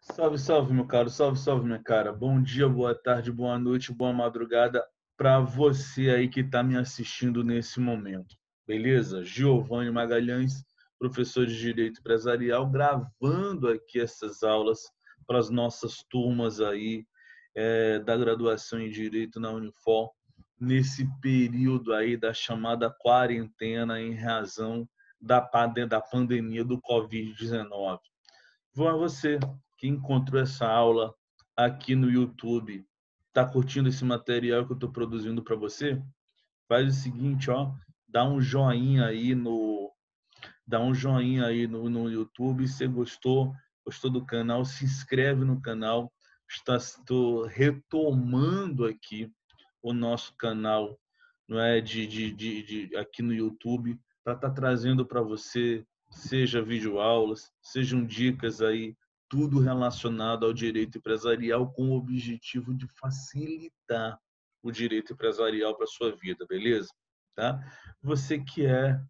Salve, salve, meu caro, salve, salve, minha cara. Bom dia, boa tarde, boa noite, boa madrugada para você aí que está me assistindo nesse momento. Beleza? Giovanni Magalhães, professor de Direito Empresarial, gravando aqui essas aulas para as nossas turmas aí da graduação em Direito na Unifor, nesse período aí da chamada quarentena em razão da pandemia do Covid-19. Vou a você que encontrou essa aula aqui no YouTube. Está curtindo esse material que eu estou produzindo para você? Faz o seguinte, ó, dá um joinha aí no YouTube. Se gostou do canal, se inscreve no canal. Estou retomando aqui o nosso canal, não é, aqui no YouTube, para estar trazendo para você, seja videoaulas, sejam dicas aí, tudo relacionado ao direito empresarial com o objetivo de facilitar o direito empresarial para a sua vida, beleza? Tá? Você que é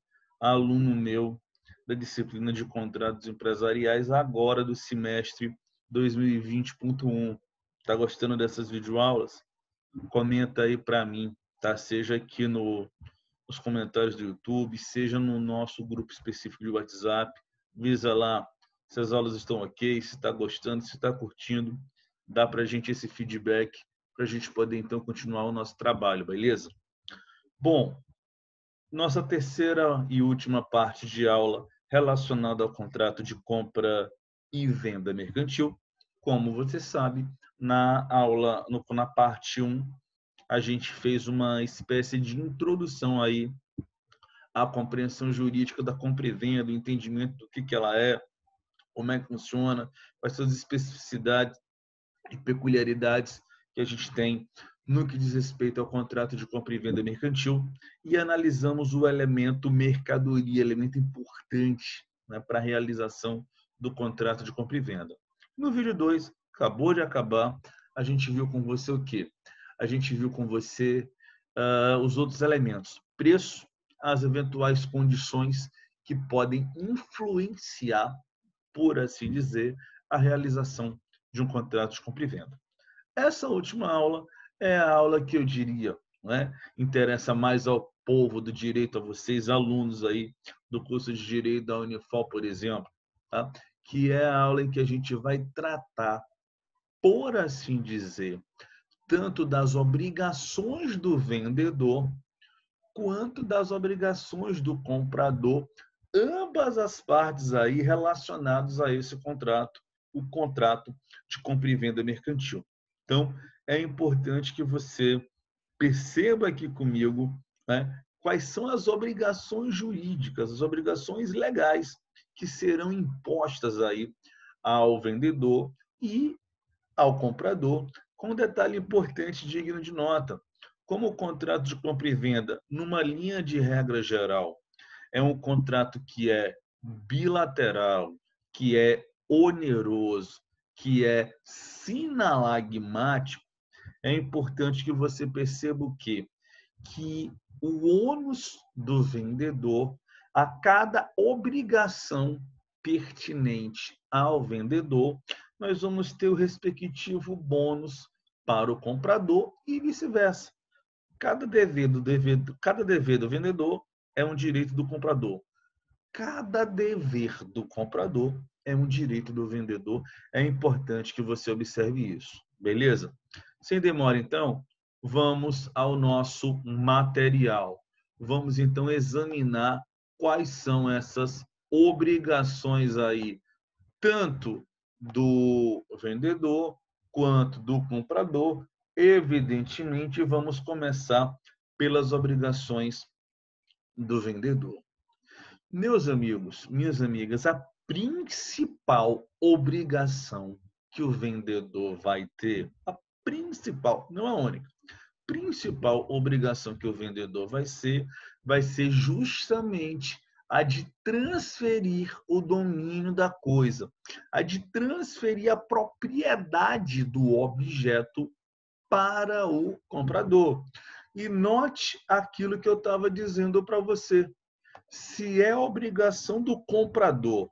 aluno meu da disciplina de contratos empresariais agora do semestre 2020.1, está gostando dessas videoaulas? Comenta aí para mim, tá? Seja aqui nos comentários do YouTube, seja no nosso grupo específico de WhatsApp. Visa lá se as aulas estão ok, se está gostando, se está curtindo. Dá para a gente esse feedback para a gente poder então continuar o nosso trabalho, beleza? Bom, nossa terceira e última parte de aula relacionada ao contrato de compra e venda mercantil. Como você sabe, na parte 1, a gente fez uma espécie de introdução aí à compreensão jurídica da compra e venda, o entendimento do que ela é, como é que funciona, quais são as especificidades e peculiaridades que a gente tem no que diz respeito ao contrato de compra e venda mercantil, e analisamos o elemento mercadoria, elemento importante, né, para a realização do contrato de compra e venda. No vídeo 2, acabou de acabar, a gente viu com você o quê? A gente viu com você os outros elementos, preço, as eventuais condições que podem influenciar, por assim dizer, a realização de um contrato de compra e venda. Essa última aula é a aula que eu diria, né, interessa mais ao povo do direito, a vocês, alunos aí do curso de Direito da Unifor, por exemplo, tá? Que é a aula em que a gente vai tratar, por assim dizer, tanto das obrigações do vendedor quanto das obrigações do comprador, ambas as partes aí relacionadas a esse contrato, o contrato de compra e venda mercantil. Então, é importante que você perceba aqui comigo, né, quais são as obrigações jurídicas, as obrigações legais que serão impostas aí ao vendedor e ao comprador, com um detalhe importante digno de nota. Como o contrato de compra e venda, numa linha de regra geral, é um contrato que é bilateral, que é oneroso, que é sinalagmático, é importante que você perceba o quê? Que o ônus do vendedor, a cada obrigação pertinente ao vendedor, nós vamos ter o respectivo bônus para o comprador e vice-versa. Cada dever do vendedor é um direito do comprador. Cada dever do comprador é um direito do vendedor. É importante que você observe isso, beleza? Sem demora, então, vamos ao nosso material. Vamos, então, examinar quais são essas obrigações aí, tanto do vendedor quanto do comprador. Evidentemente, vamos começar pelas obrigações do vendedor. Meus amigos, minhas amigas, a principal obrigação que o vendedor vai ter, a principal, não a única, principal obrigação que o vendedor vai ser justamente a de transferir o domínio da coisa, a de transferir a propriedade do objeto para o comprador. E note aquilo que eu estava dizendo para você. Se é obrigação do comprador,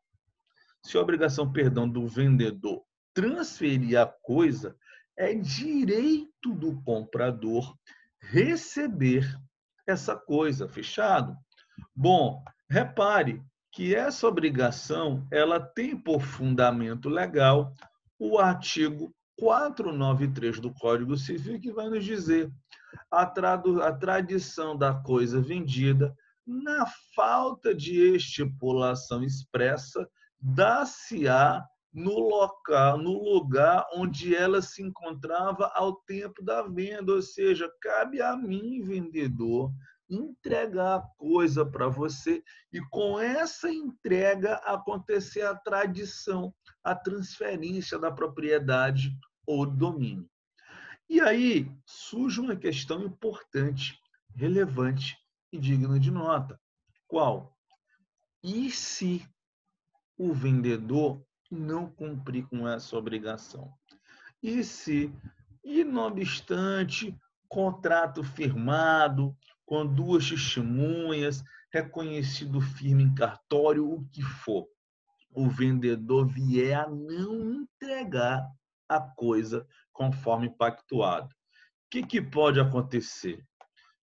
se é obrigação, perdão, do vendedor transferir a coisa, é direito do comprador receber essa coisa, fechado? Bom, repare que essa obrigação, ela tem por fundamento legal o artigo 493 do Código Civil, que vai nos dizer a tradição da coisa vendida, na falta de estipulação expressa, dá-se-á no local, no lugar onde ela se encontrava ao tempo da venda, ou seja, cabe a mim, vendedor, entregar a coisa para você e com essa entrega acontecer a tradição, a transferência da propriedade ou domínio. E aí surge uma questão importante, relevante e digna de nota. Qual? E se o vendedor não cumprir com essa obrigação? E se, e não obstante, contrato firmado, com duas testemunhas, reconhecido firme em cartório, o que for, o vendedor vier a não entregar a coisa conforme pactuado? O que pode acontecer?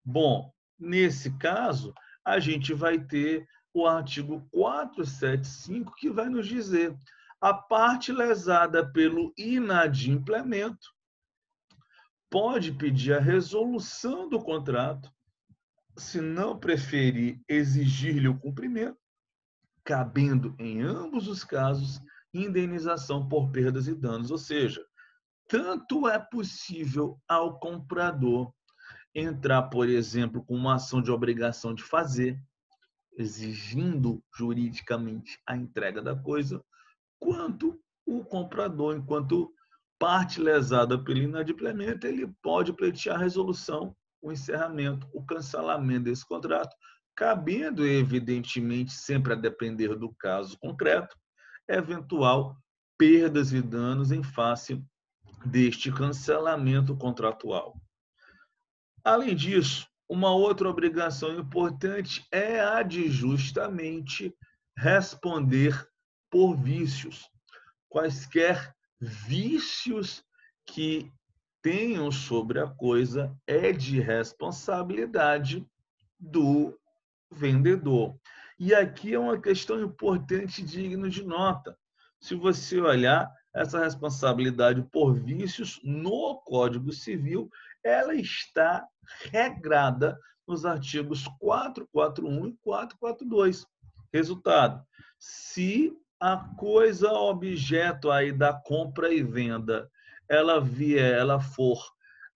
Bom, nesse caso, a gente vai ter o artigo 475, que vai nos dizer: a parte lesada pelo inadimplemento pode pedir a resolução do contrato, se não preferir exigir-lhe o cumprimento, cabendo em ambos os casos indenização por perdas e danos. Ou seja, tanto é possível ao comprador entrar, por exemplo, com uma ação de obrigação de fazer, exigindo juridicamente a entrega da coisa, quanto o comprador, enquanto parte lesada pelo inadimplemento, ele pode pleitear a resolução, o encerramento, o cancelamento desse contrato, cabendo, evidentemente, sempre a depender do caso concreto, eventual perdas e danos em face deste cancelamento contratual. Além disso, uma outra obrigação importante é a de justamente responder por vícios. Quaisquer vícios que tenham sobre a coisa é de responsabilidade do vendedor. E aqui é uma questão importante, digna de nota. Se você olhar essa responsabilidade por vícios no Código Civil, ela está regrada nos artigos 441 e 442. Resultado: se a coisa objeto aí da compra e venda, ela for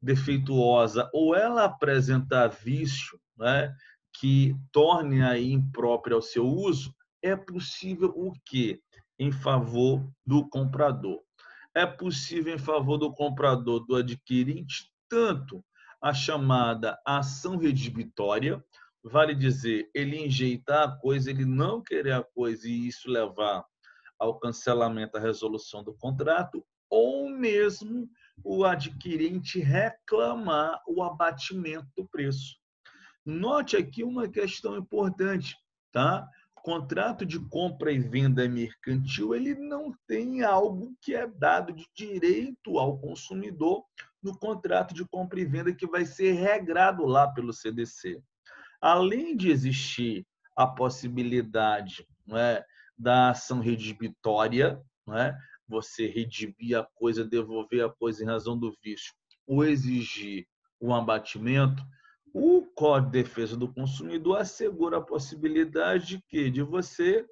defeituosa ou ela apresentar vício, né, que torne aí imprópria ao seu uso, é possível o quê? Em favor do comprador. É possível em favor do comprador, do adquirente, tanto a chamada ação redibitória, vale dizer, ele enjeitar a coisa, ele não querer a coisa e isso levar ao cancelamento, à resolução do contrato, ou mesmo o adquirente reclamar o abatimento do preço. Note aqui uma questão importante, tá? Contrato de compra e venda mercantil, ele não tem algo que é dado de direito ao consumidor no contrato de compra e venda que vai ser regrado lá pelo CDC. Além de existir a possibilidade, não é, da ação redibitória, não é? Você redimir a coisa, devolver a coisa em razão do vício, ou exigir um abatimento, o Código de Defesa do Consumidor assegura a possibilidade de quê? De você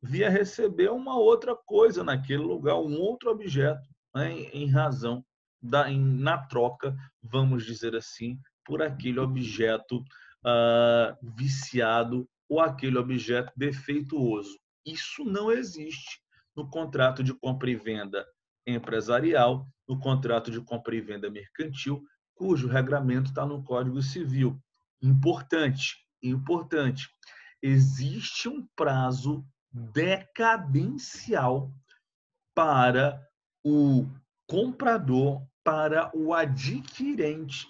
vir a receber uma outra coisa naquele lugar, um outro objeto, né? Em razão na troca, vamos dizer assim, por aquele objeto viciado ou aquele objeto defeituoso. Isso não existe no contrato de compra e venda empresarial, no contrato de compra e venda mercantil, cujo regramento está no Código Civil. Importante, importante. Existe um prazo decadencial para o comprador, para o adquirente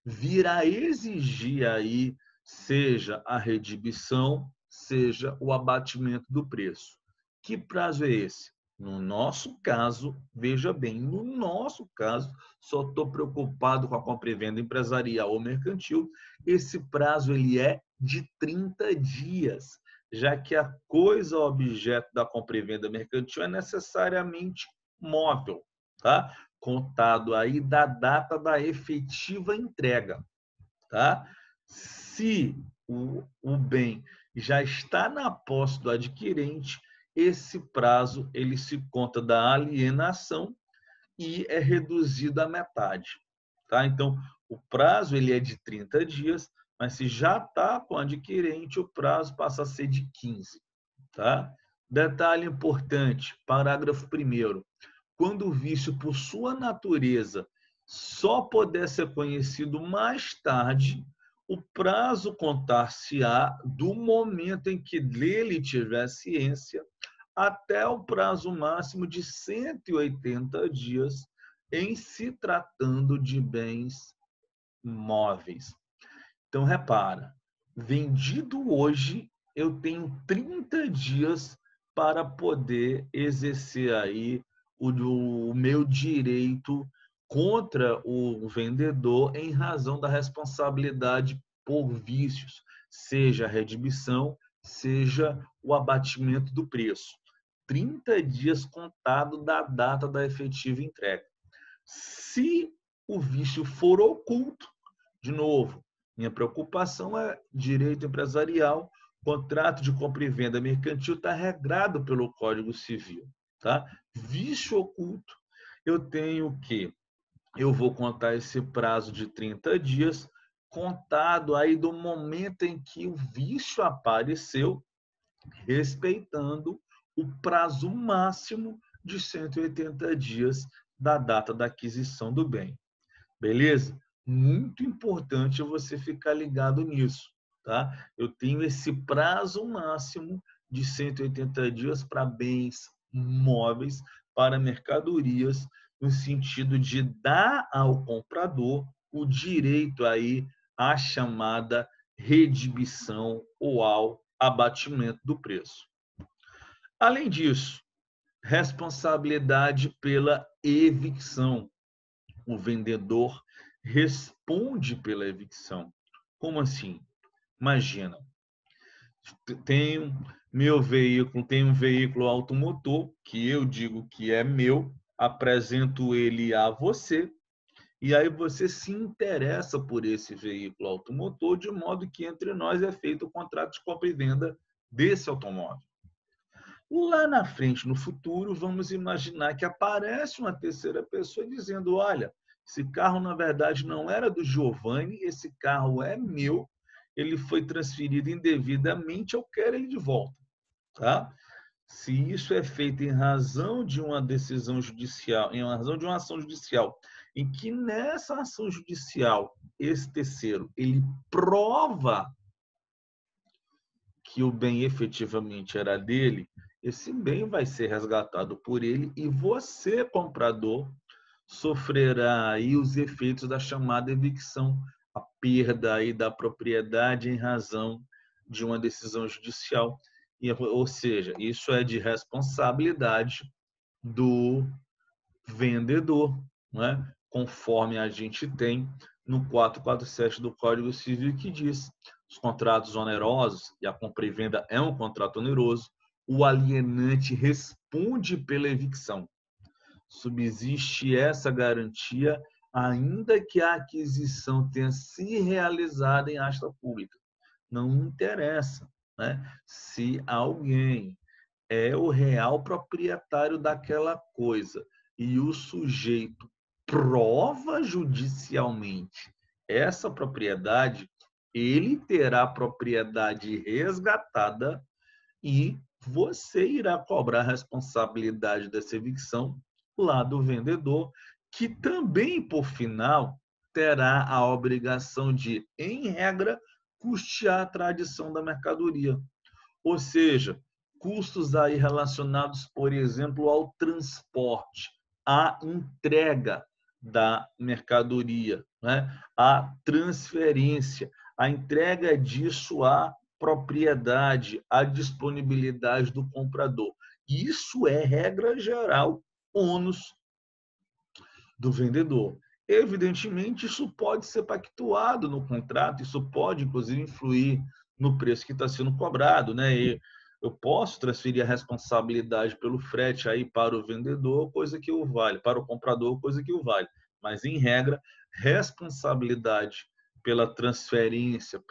vir a exigir aí, seja a redibição, seja o abatimento do preço. Que prazo é esse? No nosso caso, veja bem, no nosso caso, só estou preocupado com a compra e venda empresarial ou mercantil. Esse prazo ele é de 30 dias, já que a coisa objeto da compra e venda mercantil é necessariamente móvel, tá? Contado aí da data da efetiva entrega, tá? Se o bem já está na posse do adquirente, esse prazo ele se conta da alienação e é reduzido à metade, tá? Então, o prazo ele é de 30 dias, mas se já está com o adquirente, o prazo passa a ser de 15, tá? Detalhe importante, parágrafo 1º. Quando o vício, por sua natureza, só puder ser conhecido mais tarde, o prazo contar-se-á do momento em que dele tiver ciência até o prazo máximo de 180 dias em se tratando de bens móveis. Então, repara, vendido hoje, eu tenho 30 dias para poder exercer aí o meu direito contra o vendedor em razão da responsabilidade por vícios, seja a redimição, seja o abatimento do preço. 30 dias contado da data da efetiva entrega. Se o vício for oculto, de novo, minha preocupação é direito empresarial, contrato de compra e venda mercantil está regrado pelo Código Civil, tá? Vício oculto, eu tenho que eu vou contar esse prazo de 30 dias contado aí do momento em que o vício apareceu, respeitando o prazo máximo de 180 dias da data da aquisição do bem. Beleza? Muito importante você ficar ligado nisso, tá? Eu tenho esse prazo máximo de 180 dias para bens móveis, para mercadorias, no sentido de dar ao comprador o direito aí à chamada redimição ou ao abatimento do preço. Além disso, responsabilidade pela evicção. O vendedor responde pela evicção. Como assim? Imagina, tem um veículo automotor que eu digo que é meu, apresento ele a você, e aí você se interessa por esse veículo automotor, de modo que entre nós é feito o contrato de compra e venda desse automóvel. Lá na frente, no futuro, vamos imaginar que aparece uma terceira pessoa dizendo: olha, esse carro na verdade não era do Giovanni, esse carro é meu, ele foi transferido indevidamente, eu quero ele de volta, tá? Se isso é feito em razão de uma decisão judicial, em razão de uma ação judicial, em que nessa ação judicial esse terceiro ele prova que o bem efetivamente era dele, esse bem vai ser resgatado por ele e você, comprador, sofrerá aí os efeitos da chamada evicção, a perda aí da propriedade em razão de uma decisão judicial. Ou seja, isso é de responsabilidade do vendedor, não é? Conforme a gente tem no 447 do Código Civil, que diz: os contratos onerosos, e a compra e venda é um contrato oneroso, o alienante responde pela evicção. Subsiste essa garantia, ainda que a aquisição tenha se realizado em asta pública. Não interessa, né? Se alguém é o real proprietário daquela coisa e o sujeito prova judicialmente essa propriedade, ele terá a propriedade resgatada e você irá cobrar a responsabilidade dessa evicção lá do vendedor, que também, por final, terá a obrigação de, em regra, custear a tradição da mercadoria. Ou seja, custos aí relacionados, por exemplo, ao transporte, à entrega da mercadoria, né? À transferência, a entrega disso à propriedade, à disponibilidade do comprador. Isso é, regra geral, ônus do vendedor. Evidentemente, isso pode ser pactuado no contrato, isso pode, inclusive, influir no preço que está sendo cobrado, né? E eu posso transferir a responsabilidade pelo frete aí para o vendedor, coisa que o vale, para o comprador, coisa que o vale. Mas, em regra, responsabilidade pela transferência,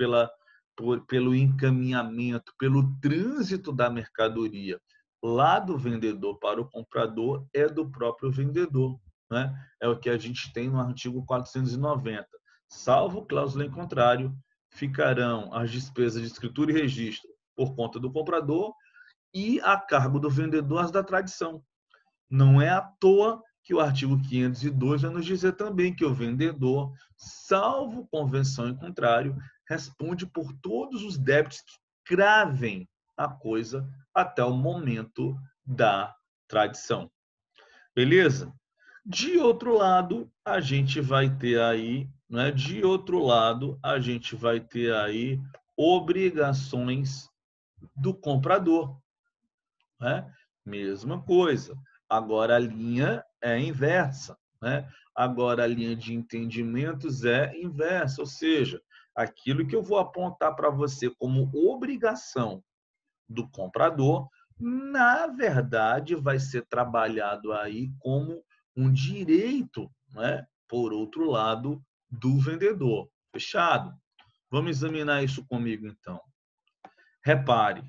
pelo encaminhamento, pelo trânsito da mercadoria lá do vendedor para o comprador é do próprio vendedor, né? É o que a gente tem no artigo 490. Salvo cláusula em contrário, ficarão as despesas de escritura e registro por conta do comprador e a cargo do vendedor as da tradição. Não é à toa que o artigo 502 vai nos dizer também que o vendedor, salvo convenção em contrário, responde por todos os débitos que cravem a coisa até o momento da tradição. Beleza? De outro lado, a gente vai ter aí, né? De outro lado, a gente vai ter aí obrigações do comprador, né? Mesma coisa. Agora a linha é inversa, né? Agora a linha de entendimentos é inversa, ou seja, aquilo que eu vou apontar para você como obrigação do comprador, na verdade, vai ser trabalhado aí como um direito, né? Por outro lado, do vendedor. Fechado? Vamos examinar isso comigo, então. Repare,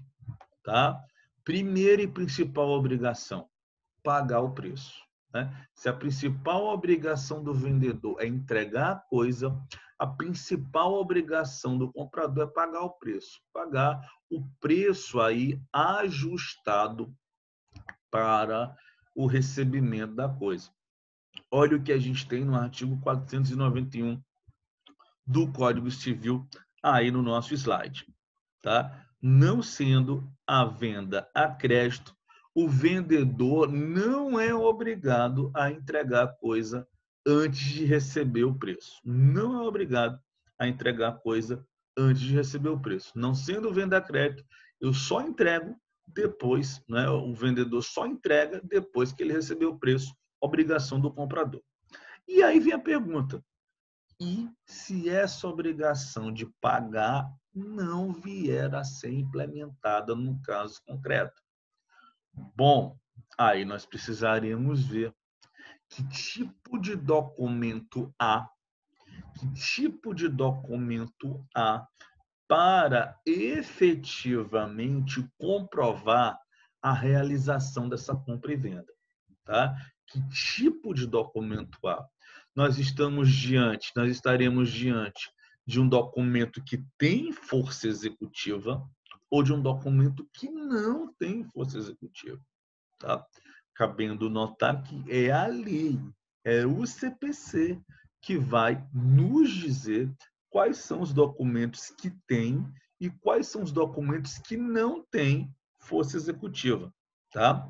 tá? Primeira e principal obrigação, pagar o preço, né? Se a principal obrigação do vendedor é entregar a coisa, a principal obrigação do comprador é pagar o preço. Pagar o preço aí ajustado para o recebimento da coisa. Olha o que a gente tem no artigo 491 do Código Civil aí no nosso slide, tá? Não sendo a venda a crédito, o vendedor não é obrigado a entregar a coisa antes de receber o preço. Não é obrigado a entregar a coisa antes de receber o preço. Não sendo venda a crédito, eu só entrego depois, né? O vendedor só entrega depois que ele recebeu o preço, obrigação do comprador. E aí vem a pergunta: e se essa obrigação de pagar não vier a ser implementada no caso concreto? Bom, aí nós precisaremos ver que tipo de documento há, que tipo de documento há para efetivamente comprovar a realização dessa compra e venda, tá? Que tipo de documento há? Nós estaremos diante de um documento que tem força executiva ou de um documento que não tem força executiva, tá? Cabendo notar que é a lei, é o CPC que vai nos dizer quais são os documentos que têm e quais são os documentos que não têm força executiva, tá?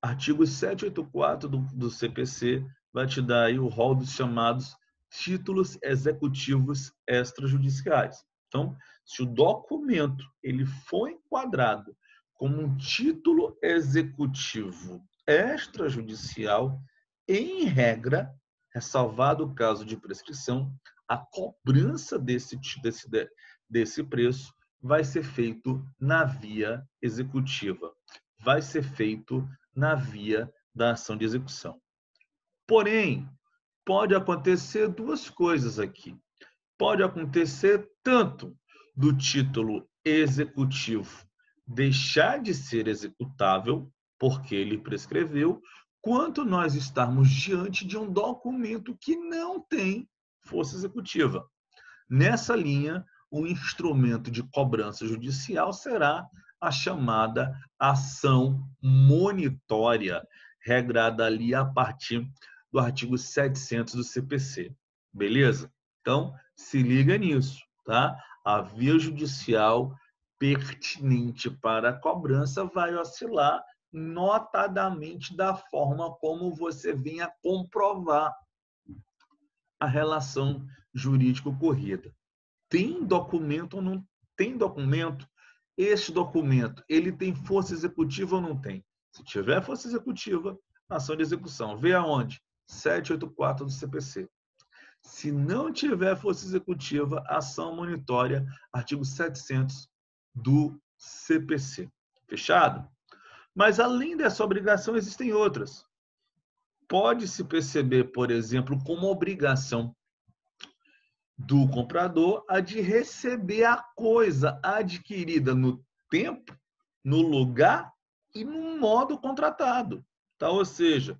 Artigo 784 do CPC vai te dar aí o rol dos chamados títulos executivos extrajudiciais. Então, se o documento ele for enquadrado como um título executivo extrajudicial, em regra, ressalvado o caso de prescrição, a cobrança desse preço vai ser feito na via executiva, vai ser feito na via da ação de execução. Porém, pode acontecer duas coisas aqui. Pode acontecer tanto do título executivo deixar de ser executável, porque ele prescreveu, quanto nós estarmos diante de um documento que não tem força executiva. Nessa linha, o instrumento de cobrança judicial será a chamada ação monitória, regrada ali a partir do artigo 700 do CPC. Beleza? Então, se liga nisso, tá? A via judicial pertinente para a cobrança vai oscilar notadamente da forma como você venha comprovar a relação jurídica ocorrida. Tem documento ou não tem documento esse documento, ele tem força executiva ou não tem? Se tiver força executiva, ação de execução. Vê aonde? 784 do CPC. Se não tiver força executiva, ação monitória, artigo 700 do CPC. Fechado? Mas, além dessa obrigação, existem outras. Pode-se perceber, por exemplo, como obrigação do comprador a de receber a coisa adquirida no tempo, no lugar e no modo contratado. Tá? Ou seja,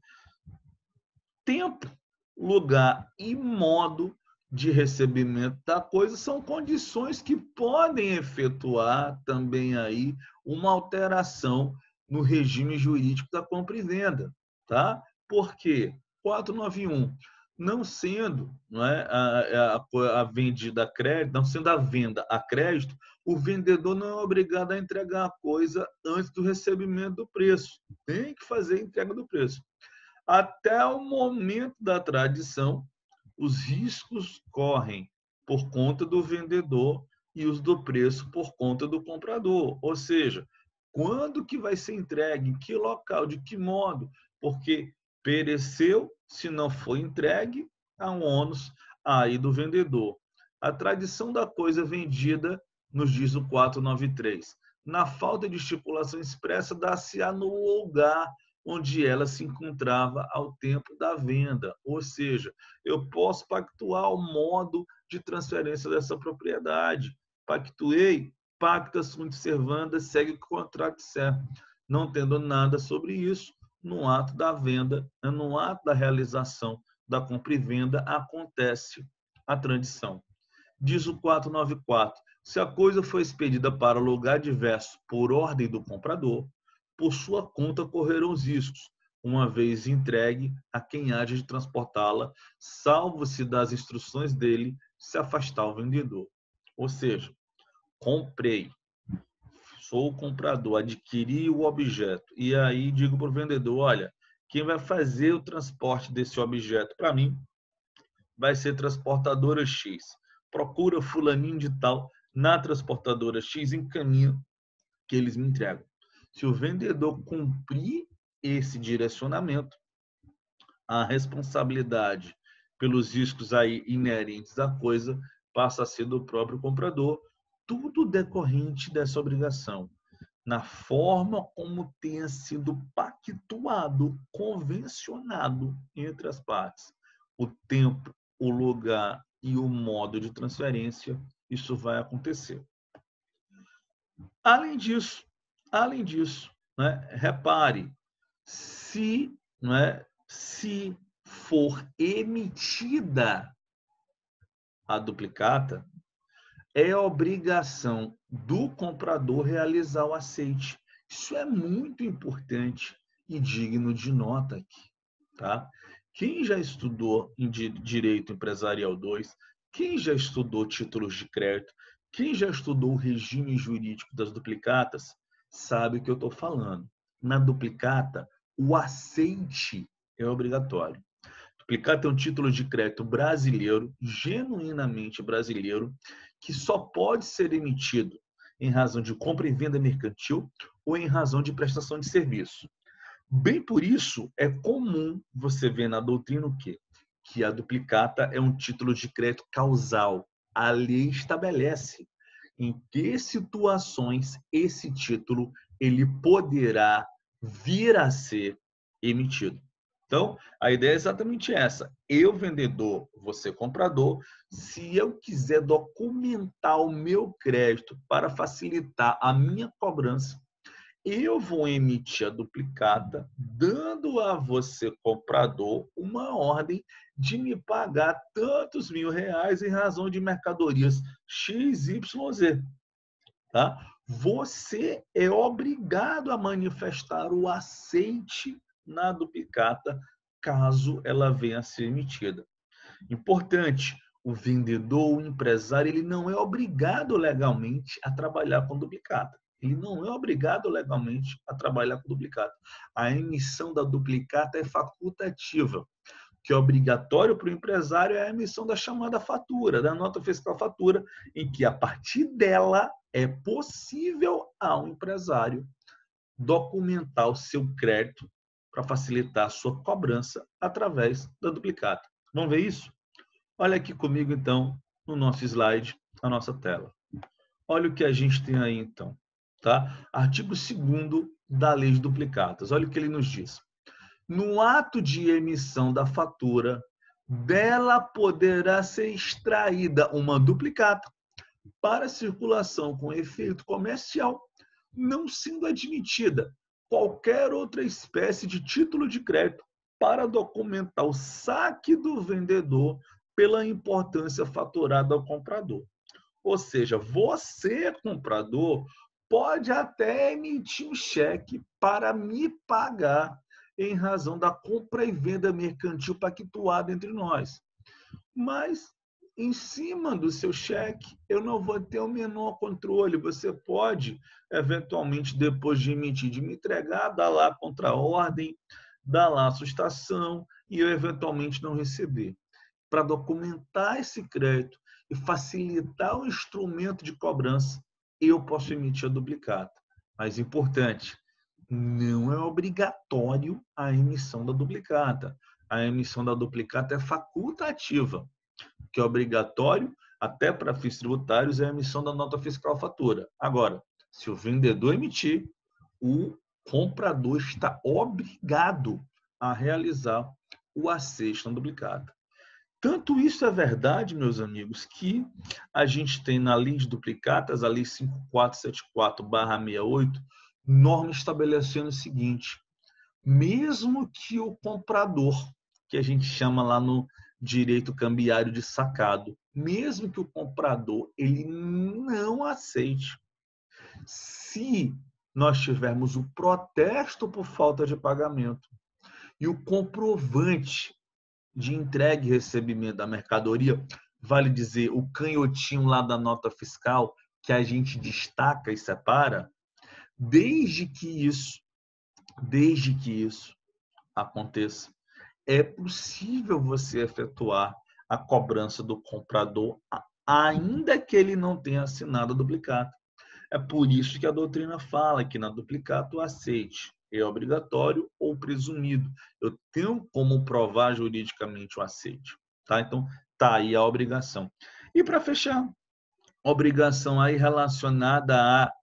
tempo, lugar e modo de recebimento da coisa são condições que podem efetuar também aí uma alteração no regime jurídico da compra e venda, tá? Por quê? 491, não sendo, não é, a vendida a crédito, não sendo a venda a crédito, o vendedor não é obrigado a entregar a coisa antes do recebimento do preço. Tem que fazer a entrega do preço. Até o momento da tradição, os riscos correm por conta do vendedor e os do preço por conta do comprador. Ou seja, quando que vai ser entregue, em que local, de que modo? Porque pereceu, se não for entregue, há um ônus aí do vendedor. A tradição da coisa vendida nos diz o 493. Na falta de estipulação expressa, dá-se-á no lugar onde ela se encontrava ao tempo da venda. Ou seja, eu posso pactuar o modo de transferência dessa propriedade. Pactuei, pacta sunt servanda, segue o contrato certo. Não tendo nada sobre isso, no ato da venda, no ato da realização da compra e venda, acontece a transição. Diz o 494, se a coisa foi expedida para lugar diverso por ordem do comprador, por sua conta correrão os riscos, uma vez entregue a quem há de transportá-la, salvo-se das instruções dele se afastar o vendedor. Ou seja, comprei, sou o comprador, adquiri o objeto, e aí digo para o vendedor, olha, quem vai fazer o transporte desse objeto para mim vai ser transportadora X. Procura fulaninho de tal na transportadora X, encaminha que eles me entregam. Se o vendedor cumprir esse direcionamento, a responsabilidade pelos riscos aí inerentes à coisa passa a ser do próprio comprador, tudo decorrente dessa obrigação, na forma como tenha sido pactuado, convencionado entre as partes. O tempo, o lugar e o modo de transferência, isso vai acontecer. Além disso, né, repare, se for emitida a duplicata, é obrigação do comprador realizar o aceite. Isso é muito importante e digno de nota aqui, tá? Quem já estudou em Direito Empresarial 2, quem já estudou títulos de crédito, quem já estudou o regime jurídico das duplicatas, sabe o que eu estou falando. Na duplicata, o aceite é obrigatório. Duplicata é um título de crédito brasileiro, genuinamente brasileiro, que só pode ser emitido em razão de compra e venda mercantil ou em razão de prestação de serviço. Bem por isso, é comum você ver na doutrina o quê? Que a duplicata é um título de crédito causal. A lei estabelece em que situações esse título ele poderá vir a ser emitido. Então, a ideia é exatamente essa. Eu, vendedor, você, comprador, se eu quiser documentar o meu crédito para facilitar a minha cobrança, eu vou emitir a duplicata, dando a você, comprador, uma ordem de me pagar tantos mil-reais em razão de mercadorias XYZ. Tá? Você é obrigado a manifestar o aceite na duplicata, caso ela venha a ser emitida. Importante, o vendedor, o empresário, ele não é obrigado legalmente a trabalhar com duplicata. Ele não é obrigado legalmente a trabalhar com duplicata. A emissão da duplicata é facultativa. que é obrigatório para o empresário é a emissão da chamada fatura, da nota fiscal fatura, em que a partir dela é possível ao empresário documentar o seu crédito para facilitar a sua cobrança através da duplicata. Vamos ver isso? Olha aqui comigo, então, no nosso slide, a nossa tela. Olha o que a gente tem aí, então. Tá? Artigo 2º da Lei de Duplicatas. Olha o que ele nos diz. No ato de emissão da fatura, dela poderá ser extraída uma duplicata para circulação com efeito comercial, não sendo admitida qualquer outra espécie de título de crédito para documentar o saque do vendedor pela importância faturada ao comprador. Ou seja, você, comprador, pode até emitir um cheque para me pagar em razão da compra e venda mercantil pactuada entre nós. Mas, em cima do seu cheque, eu não vou ter o menor controle. Você pode, eventualmente, depois de emitir, de me entregar, dar lá a contraordem, dar lá a sustação e eu, eventualmente, não receber. Para documentar esse crédito e facilitar o instrumento de cobrança, eu posso emitir a duplicata. Mas, importante, não é obrigatório a emissão da duplicata. A emissão da duplicata é facultativa. O que é obrigatório, até para fins tributários, é a emissão da nota fiscal fatura. Agora, se o vendedor emitir, o comprador está obrigado a realizar o aceite na duplicata. Tanto isso é verdade, meus amigos, que a gente tem na Lei de Duplicatas, a Lei 5474/68, norma estabelecendo o seguinte: mesmo que o comprador, que a gente chama lá no direito cambiário de sacado, mesmo que o comprador ele não aceite, se nós tivermos o protesto por falta de pagamento e o comprovante de entrega e recebimento da mercadoria, vale dizer, o canhotinho lá da nota fiscal, que a gente destaca e separa, desde que isso aconteça, é possível você efetuar a cobrança do comprador, ainda que ele não tenha assinado a duplicata. É por isso que a doutrina fala que na duplicata o aceite é obrigatório ou presumido. Eu tenho como provar juridicamente o aceite. Tá? Então, tá aí a obrigação. E para fechar, obrigação aí relacionada a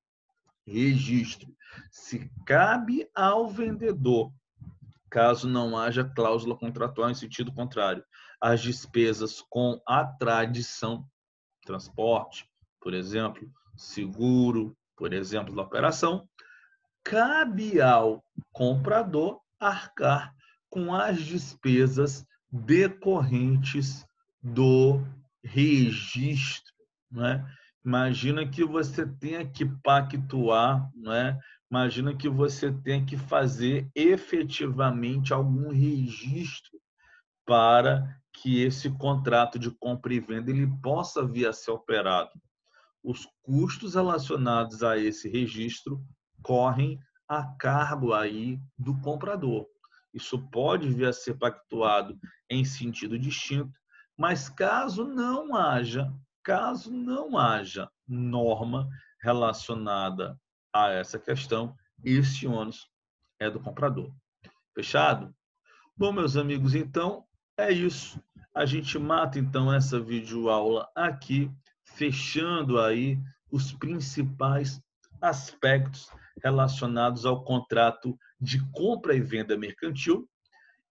registro. Se cabe ao vendedor, caso não haja cláusula contratual em sentido contrário, as despesas com a tradição, transporte, por exemplo, seguro, por exemplo, da operação, cabe ao comprador arcar com as despesas decorrentes do registro, né? Imagina que você tenha que pactuar, né? Imagina que você tenha que fazer efetivamente algum registro para que esse contrato de compra e venda ele possa vir a ser operado. Os custos relacionados a esse registro correm a cargo aí do comprador. Isso pode vir a ser pactuado em sentido distinto, mas caso não haja norma relacionada a essa questão, esse ônus é do comprador. Fechado? Bom, meus amigos, então é isso. A gente mata então essa videoaula aqui, fechando aí os principais aspectos relacionados ao contrato de compra e venda mercantil.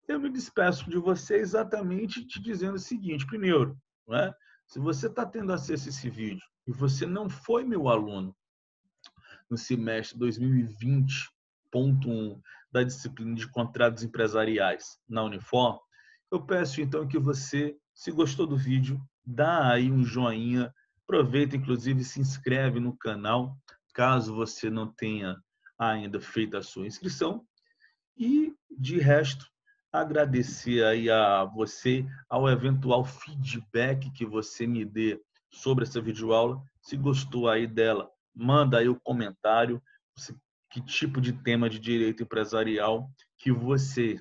Eu me despeço de você exatamente te dizendo o seguinte: primeiro, né, se você está tendo acesso a esse vídeo e você não foi meu aluno no semestre 2020.1 da disciplina de contratos empresariais na Unifor, eu peço então que você, se gostou do vídeo, dá aí um joinha, aproveita inclusive e se inscreve no canal, caso você não tenha ainda feito a sua inscrição, e de resto agradecer aí a você, ao eventual feedback que você me dê sobre essa videoaula. Se gostou aí dela, manda aí o comentário, que tipo de tema de direito empresarial que você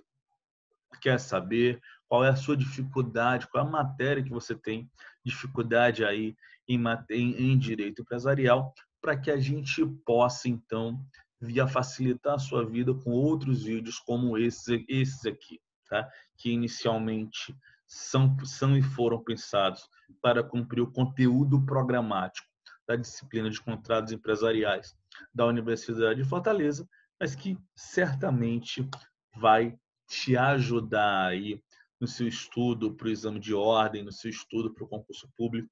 quer saber, qual é a sua dificuldade, qual é a matéria que você tem dificuldade aí em direito empresarial, para que a gente possa, então, via facilitar a sua vida com outros vídeos como esses aqui, tá? Que inicialmente são e foram pensados para cumprir o conteúdo programático da disciplina de contratos empresariais da Universidade de Fortaleza, mas que certamente vai te ajudar aí no seu estudo para o exame de ordem, no seu estudo para o concurso público.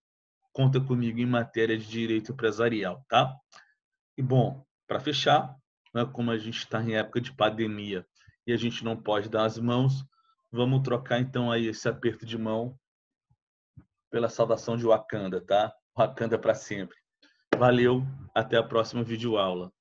Conta comigo em matéria de direito empresarial, tá? E bom, para fechar, né, como a gente está em época de pandemia e a gente não pode dar as mãos, vamos trocar então aí esse aperto de mão pela saudação de Wakanda, tá? Wakanda para sempre. Valeu, até a próxima videoaula.